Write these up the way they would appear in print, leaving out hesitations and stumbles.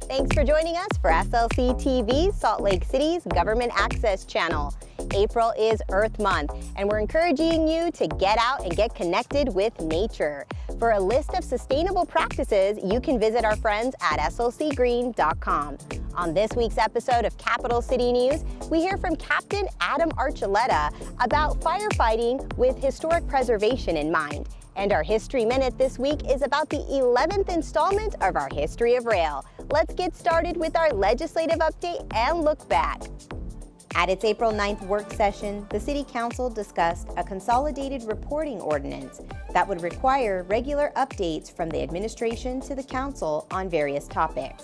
Thanks for joining us for SLC TV, Salt Lake City's Government Access Channel. April is Earth Month, and we're encouraging you to get out and get connected with nature. For a list of sustainable practices, you can visit our friends at slcgreen.com. On this week's episode of Capital City News, we hear from Captain Adam Archuleta about firefighting with historic preservation in mind. And our History Minute this week is about the 11th installment of our History of Rail. Let's get started with our legislative update and look back. At its April 9th work session, the City Council discussed a consolidated reporting ordinance that would require regular updates from the administration to the Council on various topics.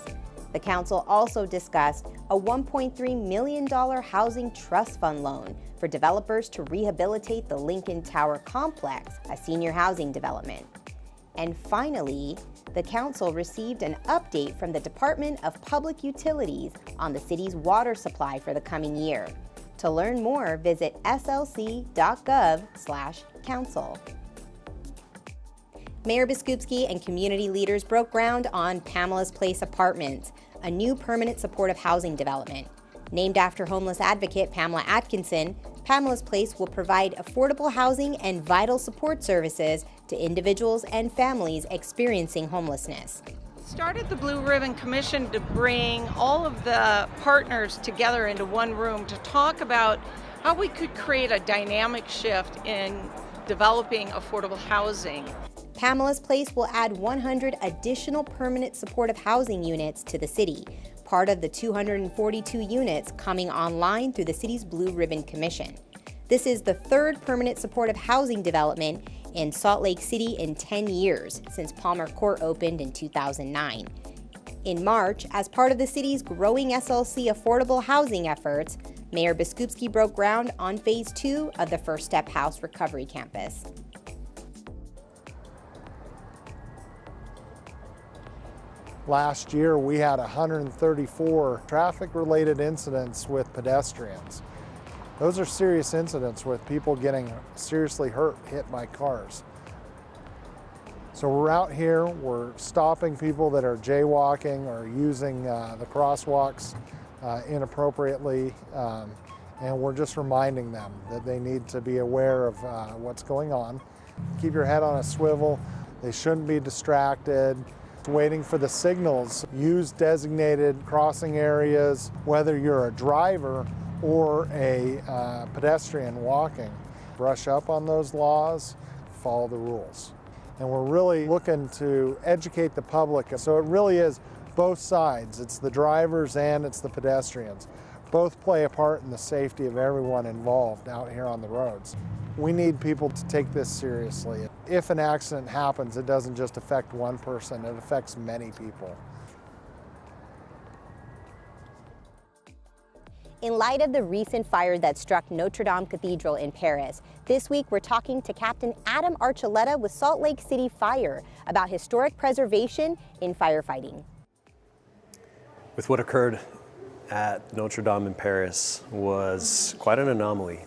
The Council also discussed a $1.3 million housing trust fund loan for developers to rehabilitate the Lincoln Tower complex, a senior housing development. And finally, the Council received an update from the Department of Public Utilities on the city's water supply for the coming year. To learn more, visit slc.gov/council. Mayor Biskupski and community leaders broke ground on Pamela's Place Apartments, a new permanent supportive housing development. Named after homeless advocate Pamela Atkinson, Pamela's Place will provide affordable housing and vital support services to individuals and families experiencing homelessness. Started the Blue Ribbon Commission to bring all of the partners together into one room to talk about how we could create a dynamic shift in developing affordable housing. Pamela's Place will add 100 additional permanent supportive housing units to the city, part of the 242 units coming online through the city's Blue Ribbon Commission. This is the third permanent supportive housing development in Salt Lake City in 10 years, since Palmer Court opened in 2009. In March, as part of the city's growing SLC affordable housing efforts, Mayor Biskupski broke ground on Phase 2 of the First Step House Recovery Campus. Last year, we had 134 traffic-related incidents with pedestrians. Those are serious incidents with people getting seriously hurt, hit by cars. So we're out here, we're stopping people that are jaywalking or using the crosswalks inappropriately, and we're just reminding them that they need to be aware of what's going on. Keep your head on a swivel. They shouldn't be distracted. Waiting for the signals. Use designated crossing areas, whether you're a driver or a pedestrian walking. Brush up on those laws, follow the rules. And we're really looking to educate the public. So it really is both sides. It's the drivers and it's the pedestrians. Both play a part in the safety of everyone involved out here on the roads. We need people to take this seriously. If an accident happens, it doesn't just affect one person, it affects many people. In light of the recent fire that struck Notre Dame Cathedral in Paris, this week we're talking to Captain Adam Archuleta with Salt Lake City Fire about historic preservation in firefighting. With what occurred at Notre Dame in Paris was quite an anomaly.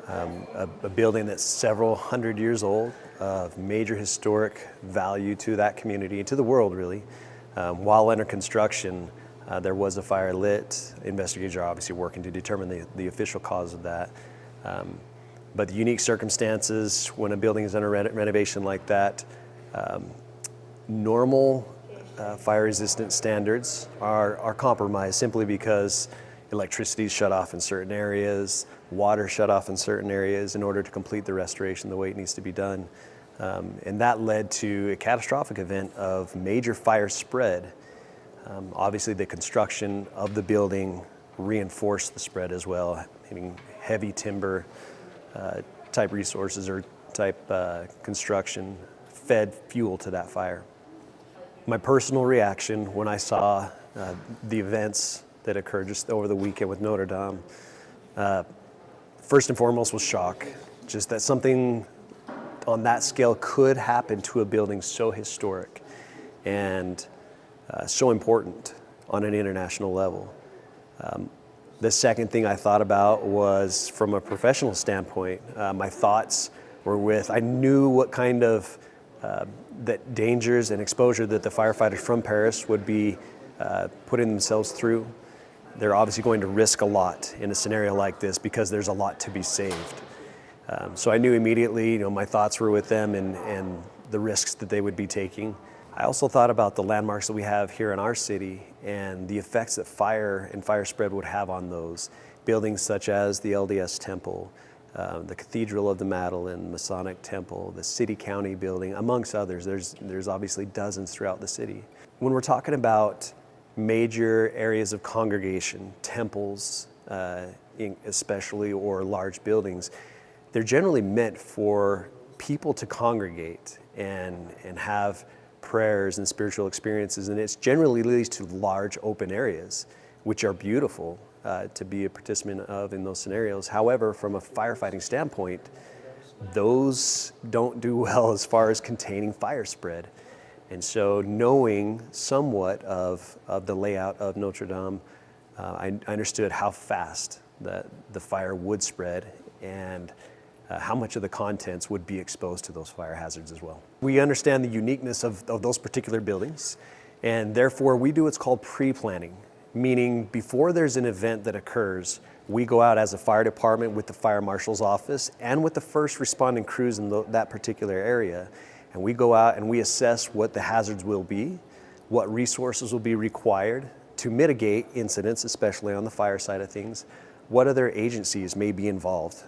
A building that's several hundred years old, of major historic value to that community, to the world really. While under construction, there was a fire lit. Investigators are obviously working to determine the official cause of that. But the unique circumstances when a building is under renovation like that, normal fire resistant standards are compromised simply because electricity is shut off in certain areas, water shut off in certain areas in order to complete the restoration the way it needs to be done. And that led to a catastrophic event of major fire spread. Obviously the construction of the building reinforced the spread as well, meaning heavy timber type resources or type construction fed fuel to that fire. My personal reaction when I saw the events that occurred just over the weekend with Notre Dame, first and foremost was shock. Just that something on that scale could happen to a building so historic and so important on an international level. The second thing I thought about was from a professional standpoint. My thoughts were with, I knew what kind of that dangers and exposure that the firefighters from Paris would be putting themselves through. They're obviously going to risk a lot in a scenario like this because there's a lot to be saved. So I knew immediately, my thoughts were with them and the risks that they would be taking. I also thought about the landmarks that we have here in our city and the effects that fire and fire spread would have on those. Buildings such as the LDS Temple, the Cathedral of the Magdalene, Masonic Temple, the City County building, amongst others. There's obviously dozens throughout the city. When we're talking about major areas of congregation, temples especially, or large buildings, they're generally meant for people to congregate and have prayers and spiritual experiences, and it's generally leads to large open areas, which are beautiful to be a participant of in those scenarios. However, from a firefighting standpoint, those don't do well as far as containing fire spread. And so knowing somewhat of the layout of Notre Dame, I understood how fast the fire would spread and how much of the contents would be exposed to those fire hazards as well. We understand the uniqueness of those particular buildings, and therefore we do what's called pre-planning, meaning before there's an event that occurs, we go out as a fire department with the fire marshal's office and with the first responding crews in that particular area, and we go out and we assess what the hazards will be, what resources will be required to mitigate incidents, especially on the fire side of things, what other agencies may be involved.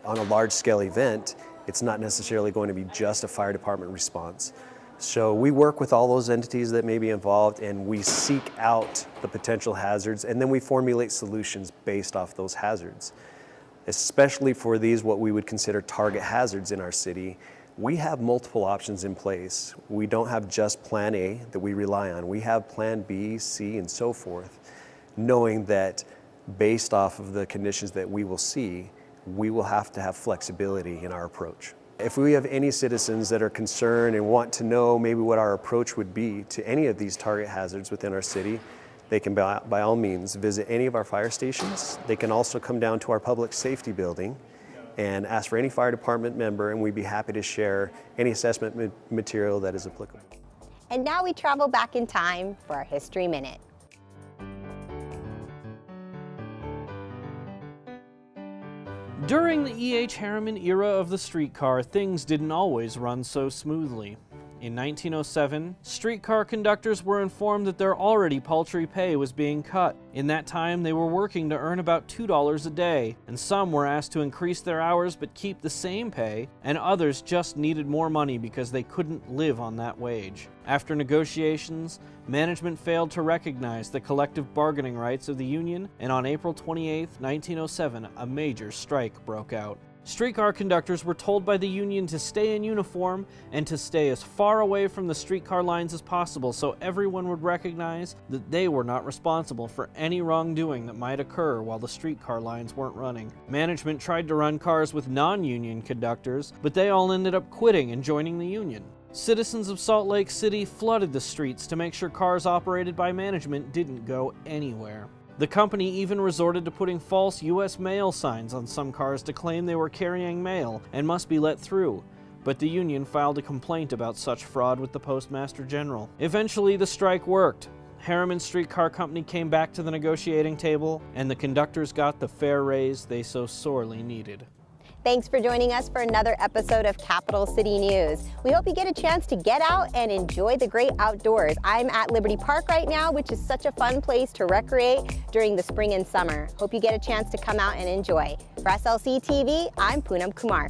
On a large-scale event, it's not necessarily going to be just a fire department response. So we work with all those entities that may be involved, and we seek out the potential hazards, and then we formulate solutions based off those hazards. Especially for these, what we would consider target hazards in our city, we have multiple options in place. We don't have just Plan A that we rely on. We have Plan B, C, and so forth, knowing that based off of the conditions that we will see, we will have to have flexibility in our approach. If we have any citizens that are concerned and want to know maybe what our approach would be to any of these target hazards within our city, they can by all means visit any of our fire stations. They can also come down to our public safety building and ask for any fire department member, and we'd be happy to share any assessment material that is applicable. And now we travel back in time for our History Minute. During the E.H. Harriman era of the streetcar, things didn't always run so smoothly. In 1907, streetcar conductors were informed that their already paltry pay was being cut. In that time, they were working to earn about $2 a day, and some were asked to increase their hours but keep the same pay, and others just needed more money because they couldn't live on that wage. After negotiations, management failed to recognize the collective bargaining rights of the union, and on April 28, 1907, a major strike broke out. Streetcar conductors were told by the union to stay in uniform and to stay as far away from the streetcar lines as possible so everyone would recognize that they were not responsible for any wrongdoing that might occur while the streetcar lines weren't running. Management tried to run cars with non-union conductors, but they all ended up quitting and joining the union. Citizens of Salt Lake City flooded the streets to make sure cars operated by management didn't go anywhere. The company even resorted to putting false U.S. mail signs on some cars to claim they were carrying mail and must be let through, but the union filed a complaint about such fraud with the Postmaster General. Eventually, the strike worked. Harriman Streetcar Company came back to the negotiating table, and the conductors got the fair raise they so sorely needed. Thanks for joining us for another episode of Capital City News. We hope you get a chance to get out and enjoy the great outdoors. I'm at Liberty Park right now, which is such a fun place to recreate during the spring and summer. Hope you get a chance to come out and enjoy. For SLC TV, I'm Poonam Kumar.